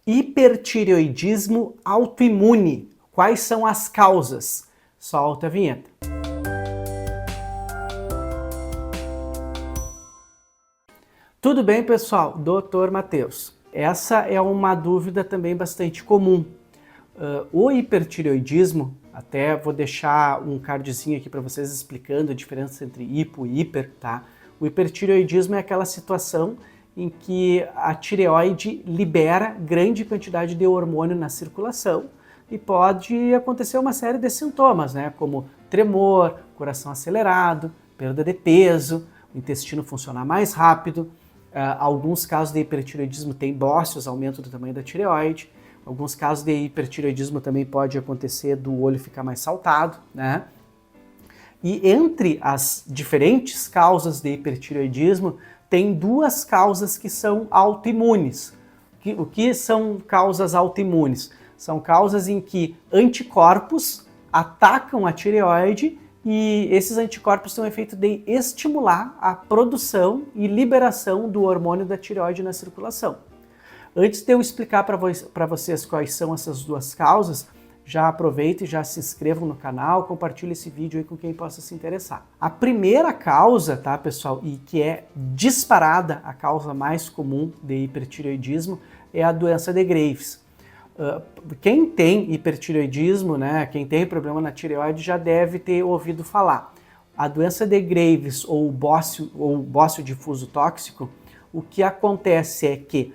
Hipertireoidismo autoimune. Quais são as causas? Solta a vinheta. Tudo bem, pessoal? Dr. Matheus. Essa é uma dúvida também bastante comum. O hipertireoidismo, até vou deixar um cardzinho aqui para vocês explicando a diferença entre hipo e hiper, tá? O hipertireoidismo é aquela situação em que a tireoide libera grande quantidade de hormônio na circulação e pode acontecer uma série de sintomas, né? Como tremor, coração acelerado, perda de peso, o intestino funcionar mais rápido. Alguns casos de hipertireoidismo têm bócios, aumento do tamanho da tireoide. Alguns casos de hipertireoidismo também pode acontecer do olho ficar mais saltado, né? E entre as diferentes causas de hipertireoidismo, tem duas causas que são autoimunes. O que são causas autoimunes? São causas em que anticorpos atacam a tireoide e esses anticorpos têm o efeito de estimular a produção e liberação do hormônio da tireoide na circulação. Antes de eu explicar para vocês quais são essas duas causas, já aproveita e já se inscrevam no canal, compartilhe esse vídeo aí com quem possa se interessar. A primeira causa, tá, pessoal, e que é disparada a causa mais comum de hipertireoidismo é a doença de Graves. Quem tem hipertireoidismo, né, quem tem problema na tireoide já deve ter ouvido falar. A doença de Graves ou bócio difuso tóxico, o que acontece é que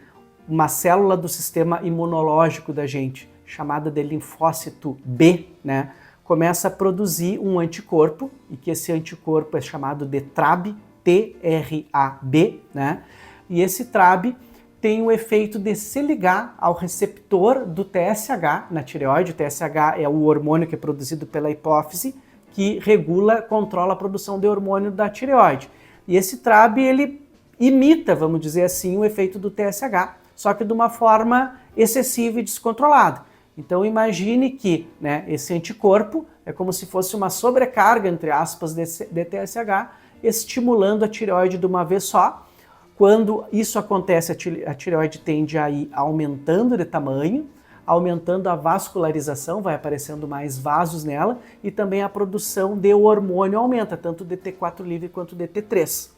uma célula do sistema imunológico da gente, chamada de linfócito B, né, começa a produzir um anticorpo, e que esse anticorpo é chamado de TRAB, T-R-A-B, né, e esse TRAB tem o efeito de se ligar ao receptor do TSH na tireoide. O TSH é o hormônio que é produzido pela hipófise, que regula, controla a produção de hormônio da tireoide. E esse TRAB, ele imita, vamos dizer assim, o efeito do TSH, só que de uma forma excessiva e descontrolada. Então imagine que, né, esse anticorpo é como se fosse uma sobrecarga, entre aspas, de TSH, estimulando a tireoide de uma vez só. Quando isso acontece, a tireoide tende a ir aumentando de tamanho, aumentando a vascularização, vai aparecendo mais vasos nela, e também a produção de hormônio aumenta, tanto DT4 livre quanto DT3.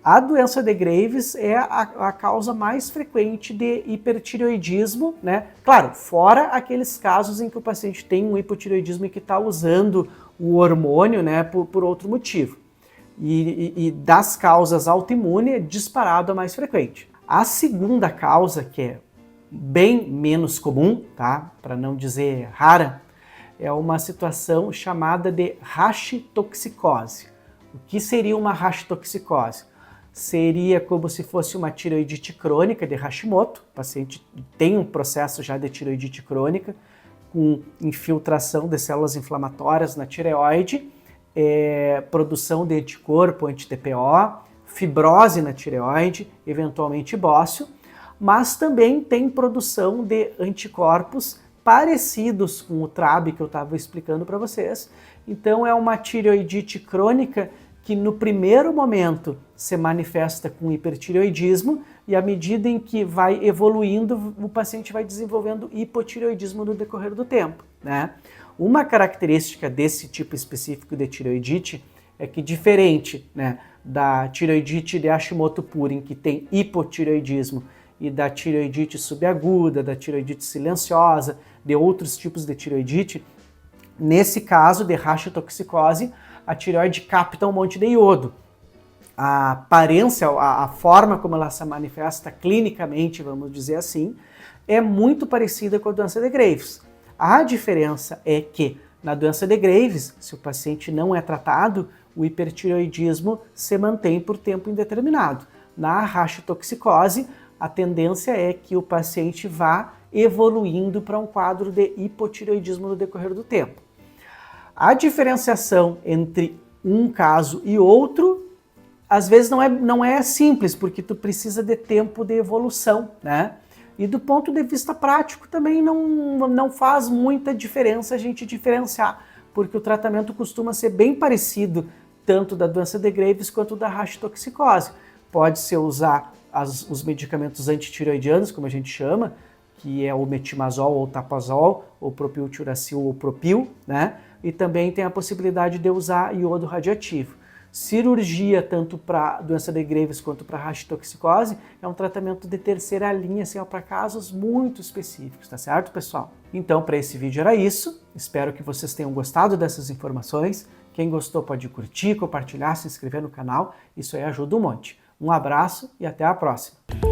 A doença de Graves é a causa mais frequente de hipertireoidismo, né? Claro, fora aqueles casos em que o paciente tem um hipotireoidismo e que está usando o hormônio, né, por outro motivo. E das causas autoimunes é disparado a mais frequente. A segunda causa, que é bem menos comum, tá? Para não dizer rara, é uma situação chamada de rachitoxicose. O que seria uma rachitoxicose? Seria como se fosse uma tireoidite crônica de Hashimoto. O paciente tem um processo já de tireoidite crônica, com infiltração de células inflamatórias na tireoide, produção de anticorpo, anti-TPO, fibrose na tireoide, eventualmente bócio, mas também tem produção de anticorpos parecidos com o TRAB que eu estava explicando para vocês. Então é uma tireoidite crônica que no primeiro momento se manifesta com hipertireoidismo e à medida em que vai evoluindo, o paciente vai desenvolvendo hipotireoidismo no decorrer do tempo, né? Uma característica desse tipo específico de tireoidite é que, diferente, né, da tireoidite de Hashimoto pura, em que tem hipotireoidismo, e da tireoidite subaguda, da tireoidite silenciosa, de outros tipos de tireoidite, nesse caso de rachitoxicose, a tireoide capta um monte de iodo. A aparência, a forma como ela se manifesta clinicamente, vamos dizer assim, é muito parecida com a doença de Graves. A diferença é que na doença de Graves, se o paciente não é tratado, o hipertireoidismo se mantém por tempo indeterminado. Na rachitoxicose, a tendência é que o paciente vá evoluindo para um quadro de hipotireoidismo no decorrer do tempo. A diferenciação entre um caso e outro, às vezes não é simples, porque tu precisa de tempo de evolução, né? E do ponto de vista prático também não faz muita diferença a gente diferenciar, porque o tratamento costuma ser bem parecido tanto da doença de Graves quanto da rachitoxicose. Pode-se usar os medicamentos antitireoidianos, como a gente chama, que é o metimazol ou tapazol, ou propiltiuracil ou propil, né? E também tem a possibilidade de usar iodo radioativo. Cirurgia, tanto para doença de Graves quanto para rachitoxicose, é um tratamento de terceira linha, assim, para casos muito específicos, tá certo, pessoal? Então, para esse vídeo era isso. Espero que vocês tenham gostado dessas informações. Quem gostou pode curtir, compartilhar, se inscrever no canal. Isso aí ajuda um monte. Um abraço e até a próxima!